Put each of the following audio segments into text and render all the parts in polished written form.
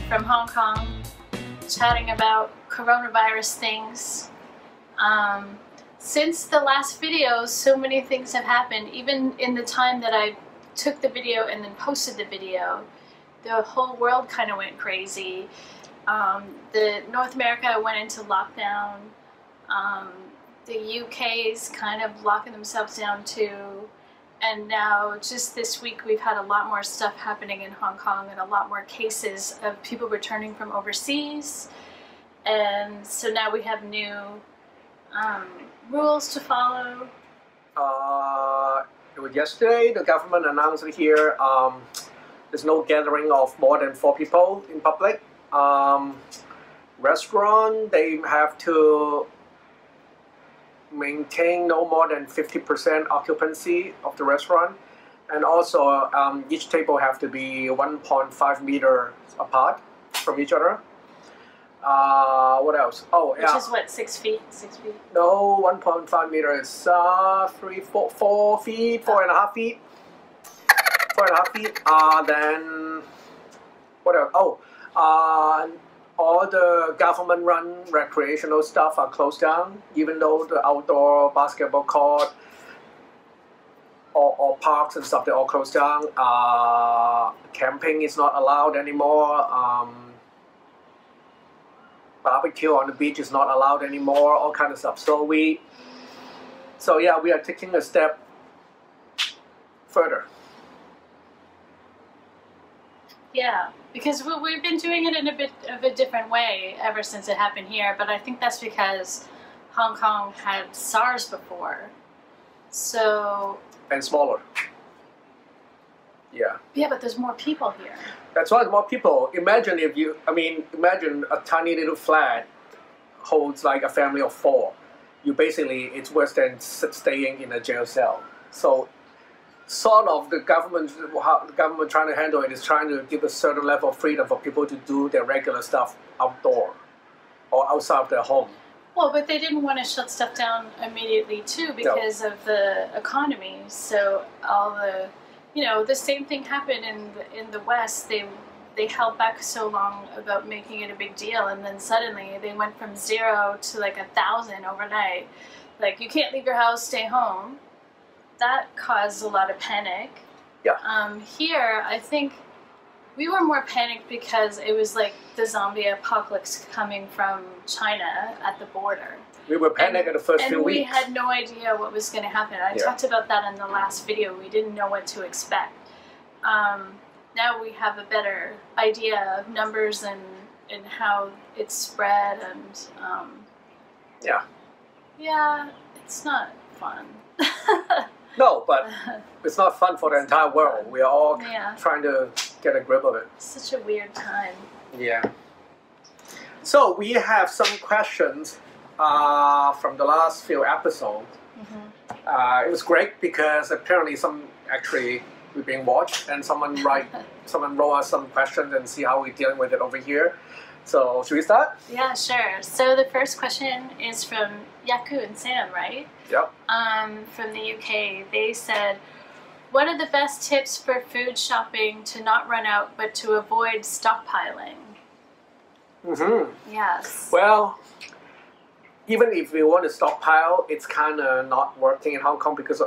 from Hong Kong, chatting about coronavirus things. Since the last video, so many things have happened. Even in the time that I took the video and then posted the video, the whole world kind of went crazy. The North America went into lockdown. The UK's kind of locking themselves down too. And now, just this week, we've had a lot more stuff happening in Hong Kong and a lot more cases of people returning from overseas. And so now we have new rules to follow. Yesterday, the government announced here there's no gathering of more than 4 people in public. Restaurant, they have to maintain no more than 50% occupancy of the restaurant, and also each table have to be 1.5 meters apart from each other. What else? Oh, yeah. Which is what, 6 feet? 6 feet? No, 1.5 meters is 4 feet, 4.5 feet. 4.5 feet. Then what else? Oh, all the government-run recreational stuff are closed down, even though the outdoor basketball court or parks and stuff, they're all closed down. Camping is not allowed anymore. Barbecue on the beach is not allowed anymore, all kind of stuff. So yeah, we are taking a step further. Yeah, because we've been doing it in a bit of a different way ever since it happened here, but I think that's because Hong Kong had SARS before, so... And smaller. Yeah. Yeah, but there's more people here. That's why more people. Imagine imagine a tiny little flat holds like a family of 4. It's worse than staying in a jail cell. So, sort of the government trying to handle it is trying to give a certain level of freedom for people to do their regular stuff outdoor or outside of their home. Well, but they didn't want to shut stuff down immediately too because of the economy. So all the, the same thing happened in the West. They held back so long about making it a big deal, and then suddenly they went from 0 to like 1,000 overnight. Like, you can't leave your house, stay home. That caused a lot of panic. Yeah. Here, I think we were more panicked because it was like the zombie apocalypse coming from China at the border. We were panicked in the first few weeks. And we had no idea what was going to happen. I talked about that in the last video. We didn't know what to expect. Now we have a better idea of numbers and how it's spread, and yeah, it's not fun. No, but it's not fun for the entire world. We are all trying to get a grip of it. Such a weird time. Yeah. So we have some questions from the last few episodes. It was great because apparently we're being watched, and someone wrote us some questions and see how we're dealing with it over here. So should we start? Yeah, sure. So the first question is from Yaku and Sam, right? Yep. From the UK. They said, what are the best tips for food shopping to not run out but to avoid stockpiling? Yes. Well, even if we want to stockpile, it's kind of not working in Hong Kong because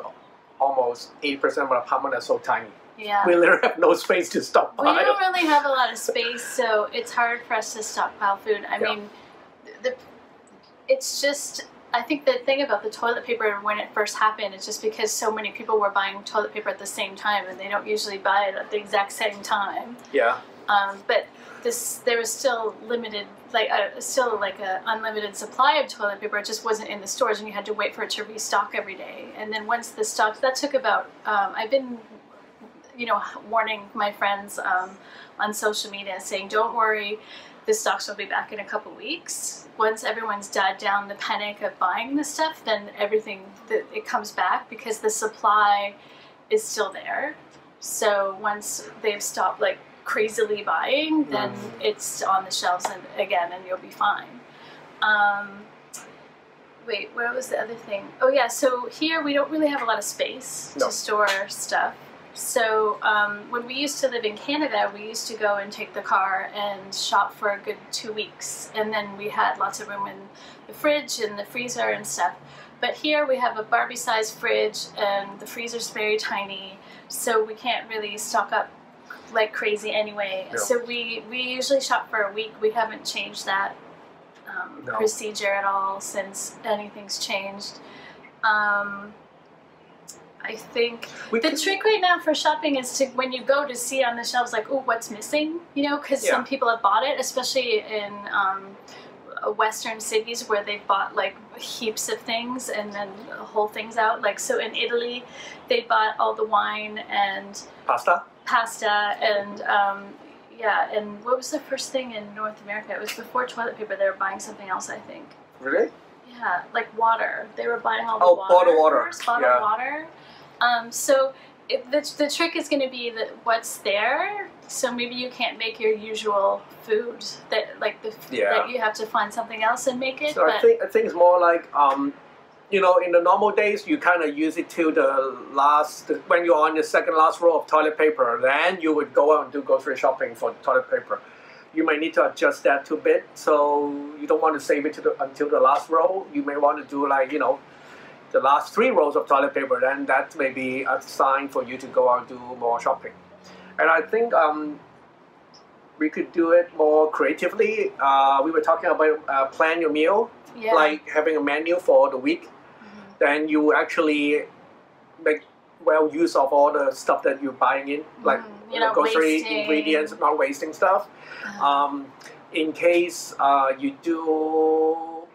almost 80% of the apartment are so tiny. Yeah. We literally have no space to stockpile. We don't really have a lot of space, so it's hard for us to stockpile food. I mean, it's just, I think the thing about the toilet paper when it first happened is just because so many people were buying toilet paper at the same time, and they don't usually buy it at the exact same time. Yeah. But there was still limited, an unlimited supply of toilet paper. It just wasn't in the stores, and you had to wait for it to restock every day. And then once the stock, that took about, I've been, warning my friends on social media saying, don't worry, the stocks will be back in a couple weeks. Once everyone's died down the panic of buying the stuff, then it comes back because the supply is still there. So once they've stopped crazily buying, then it's on the shelves and you'll be fine. Wait, where was the other thing? Oh yeah, so here we don't really have a lot of space to store stuff. So when we used to live in Canada, we used to go and take the car and shop for a good 2 weeks. And then we had lots of room in the fridge and the freezer and stuff. But here we have a Barbie-sized fridge and the freezer's very tiny. So we can't really stock up like crazy anyway. No. So we usually shop for a week. We haven't changed that No. procedure at all since anything's changed. I think the trick right now for shopping is to, when you go to see on the shelves, like, oh, what's missing? You know, because some people have bought it, especially in Western cities where they've bought like heaps of things and then whole things out. Like, so in Italy, they bought all the wine and pasta and yeah. And what was the first thing in North America? It was before toilet paper. They were buying something else, I think. Really? Yeah, like water. They were buying all the water. Bottled water. First, bottled water. So the trick is going to be that what's there. So maybe you can't make your usual food that that you have to find something else and make it. So I think it's more like you know, in the normal days you kind of use it to the last, when you're on the second last row of toilet paper, then you would go out and do grocery shopping for toilet paper. You may need to adjust that to a bit, so you don't want to save it until the last row. You may want to do like, you know, the last 3 rows of toilet paper, then that may be a sign for you to go out and do more shopping. And I think we could do it more creatively. We were talking about plan your meal, like having a menu for the week. Then you actually make well use of all the stuff that you're buying in, like grocery ingredients, not wasting stuff. In case you do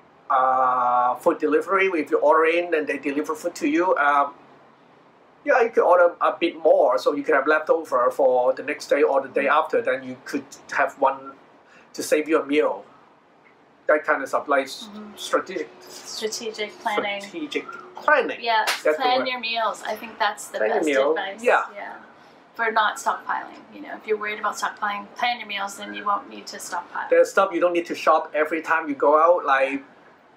food delivery, if you order in and they deliver food to you, yeah, you could order a bit more so you can have leftover for the next day or the day after. Then you could have one to save you a meal. That kind of stuff, like strategic planning. Strategic planning. Yeah, plan your meals. I think that's the best advice. Yeah. For not stockpiling. You know, if you're worried about stockpiling, plan your meals, then you won't need to stockpile. There's stuff you don't need to shop every time you go out, like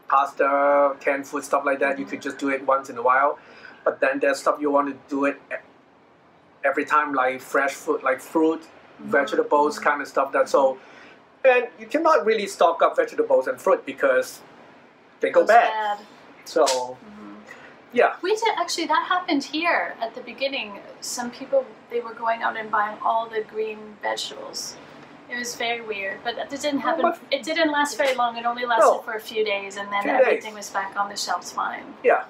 pasta, canned food, stuff like that. You could just do it once in a while. But then there's stuff you want to do it every time, like fresh food, like fruit, vegetables, kind of stuff. And you cannot really stock up vegetables and fruit because they go bad. So, yeah. We did, actually, that happened here at the beginning. Some people, they were going out and buying all the green vegetables. It was very weird, but it didn't happen. It didn't last very long. It only lasted for a few days, and then everything was back on the shelves fine. Yeah.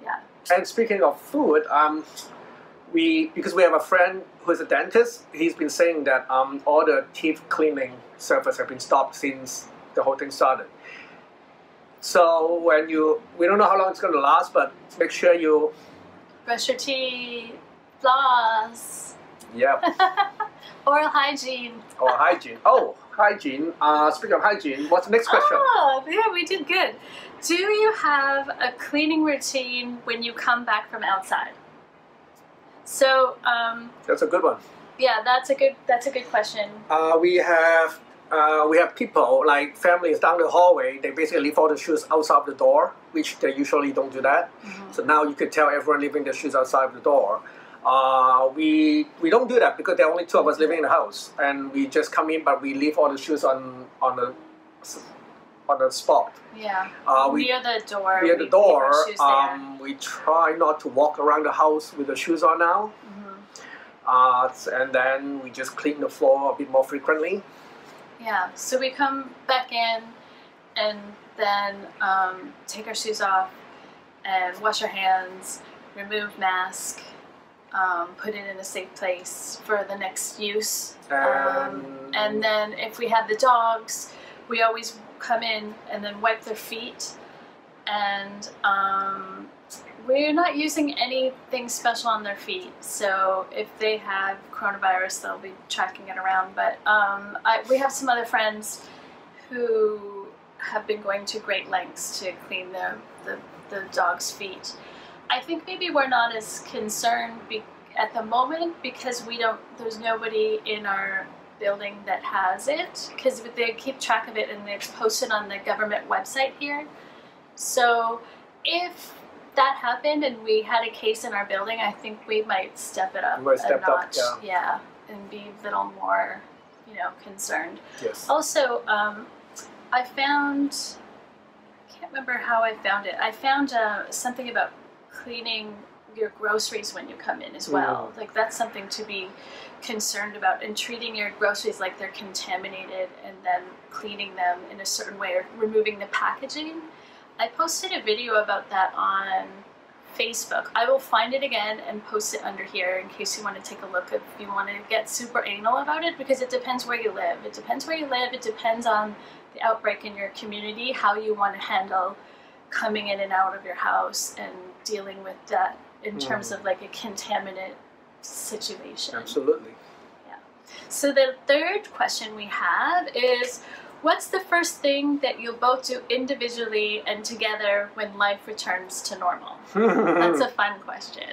Yeah. And speaking of food, because we have a friend who is a dentist, he's been saying that all the teeth cleaning service have been stopped since the whole thing started. So we don't know how long it's going to last, but make sure you brush your teeth, floss. Yep. Oral hygiene. Oral hygiene. Oh, hygiene. Speaking of hygiene, what's the next question? Oh, yeah, we did good. Do you have a cleaning routine when you come back from outside? So that's a good one. Yeah, that's a good question. We have people, like families down the hallway, they basically leave all the shoes outside of the door, which they usually don't do that. So now you could tell everyone leaving their shoes outside of the door. We don't do that because there are only 2 of us living in the house, and we just come in, but we leave all the shoes on the spot. Yeah. Near the door. Near the door. We try not to walk around the house with the shoes on now. And then we just clean the floor a bit more frequently. Yeah. So we come back in and then take our shoes off and wash our hands, remove mask, put it in a safe place for the next use. And then if we have the dogs, we always come in and then wipe their feet. And we're not using anything special on their feet. So if they have coronavirus, they'll be tracking it around. But we have some other friends who have been going to great lengths to clean the dog's feet. I think maybe we're not as concerned at the moment because there's nobody in our building that has it, because they keep track of it and it's posted on the government website here. So if that happened and we had a case in our building, I think we might step it up a notch. Yeah, and be a little more, you know, concerned. Yes. Also, I found, I can't remember how I found it. I found something about cleaning your groceries when you come in as well. Like that's something to be concerned about, and treating your groceries like they're contaminated and then cleaning them in a certain way or removing the packaging. I posted a video about that on Facebook. I will find it again and post it under here in case you want to take a look if you want to get super anal about it, because it depends where you live. It depends where you live. It depends on the outbreak in your community, how you want to handle coming in and out of your house and dealing with that in terms of like a contaminant situation. Absolutely. Yeah. So the third question we have is, what's the first thing that you'll both do individually and together when life returns to normal? That's a fun question.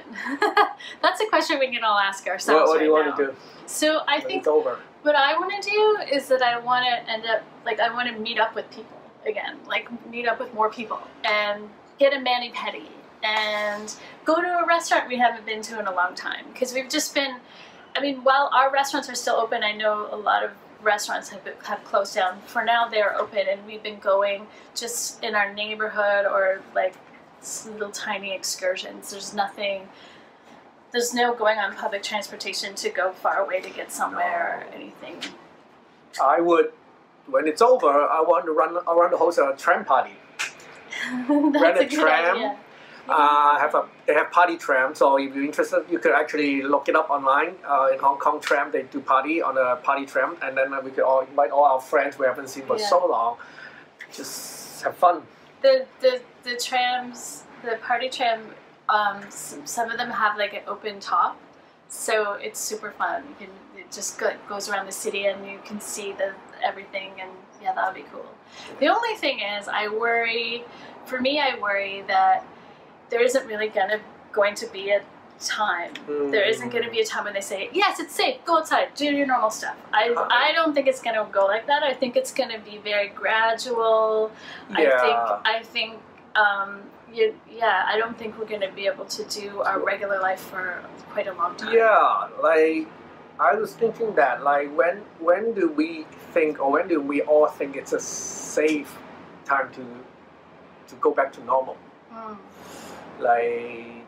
That's a question we can all ask ourselves. What do you right want now. to do? So I think what I want to do is that I want to end up, like I want to meet up with people again, like meet up with more people and get a mani-pedi and go to a restaurant we haven't been to in a long time. Because we've just been, I mean, while our restaurants are still open, I know a lot of restaurants have closed down. For now, they're open, and we've been going just in our neighborhood or like little tiny excursions. There's no going on public transportation to go far away to get somewhere or anything. I would, when it's over, I want to host a tram party. Rent a tram. Idea. They have party tram, so if you're interested, you could actually look it up online. In Hong Kong tram, they do party on a party tram, and then we could all invite all our friends we haven't seen for so long. Just have fun. The trams, the party tram, some of them have like an open top, so it's super fun. It just goes around the city, and you can see everything, and yeah, that would be cool. The only thing is, I worry that there isn't really going to be a time. There isn't going to be a time when they say, yes, it's safe, go outside, do your normal stuff. I don't think it's going to go like that. I think it's going to be very gradual. Yeah. I think I don't think we're going to be able to do our regular life for quite a long time. Yeah, like I was thinking that, like when do we think, or when do we all think it's a safe time to go back to normal? Like,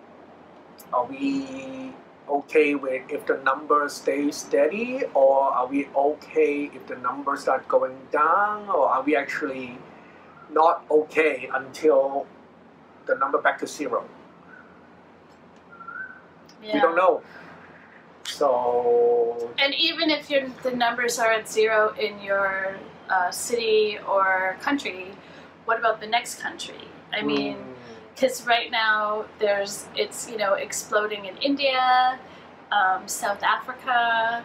are we okay with if the numbers stay steady, or are we okay if the numbers start going down, or are we actually not okay until the number back to zero? Yeah. We don't know. So. And even if the numbers are at zero in your city or country, what about the next country? I mean. Because right now it's exploding in India, South Africa,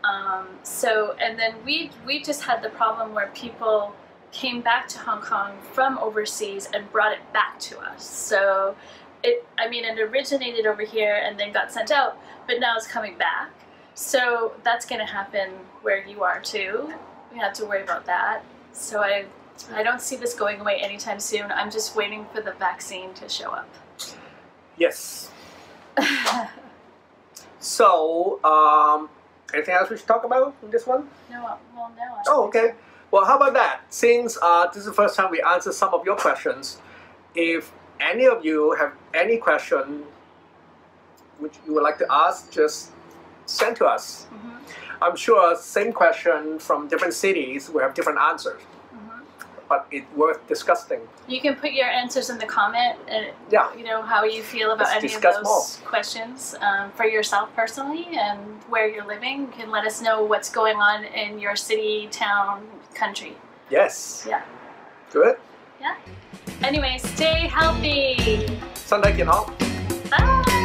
and then we just had the problem where people came back to Hong Kong from overseas and brought it back to us. So it originated over here and then got sent out, but now it's coming back. So that's going to happen where you are too. We have to worry about that. So I don't see this going away anytime soon. I'm just waiting for the vaccine to show up. Yes. So, anything else we should talk about in this one? No. Oh, okay. Well, how about that? Since this is the first time we answer some of your questions, if any of you have any question which you would like to ask, just send to us. I'm sure same question from different cities will have different answers. But it's worth discussing. You can put your answers in the comment, and how you feel about any of those questions for yourself personally and where you're living. You can let us know what's going on in your city, town, country. Yes. Yeah. Good. Yeah. Anyway, stay healthy. 身體健康。Bye.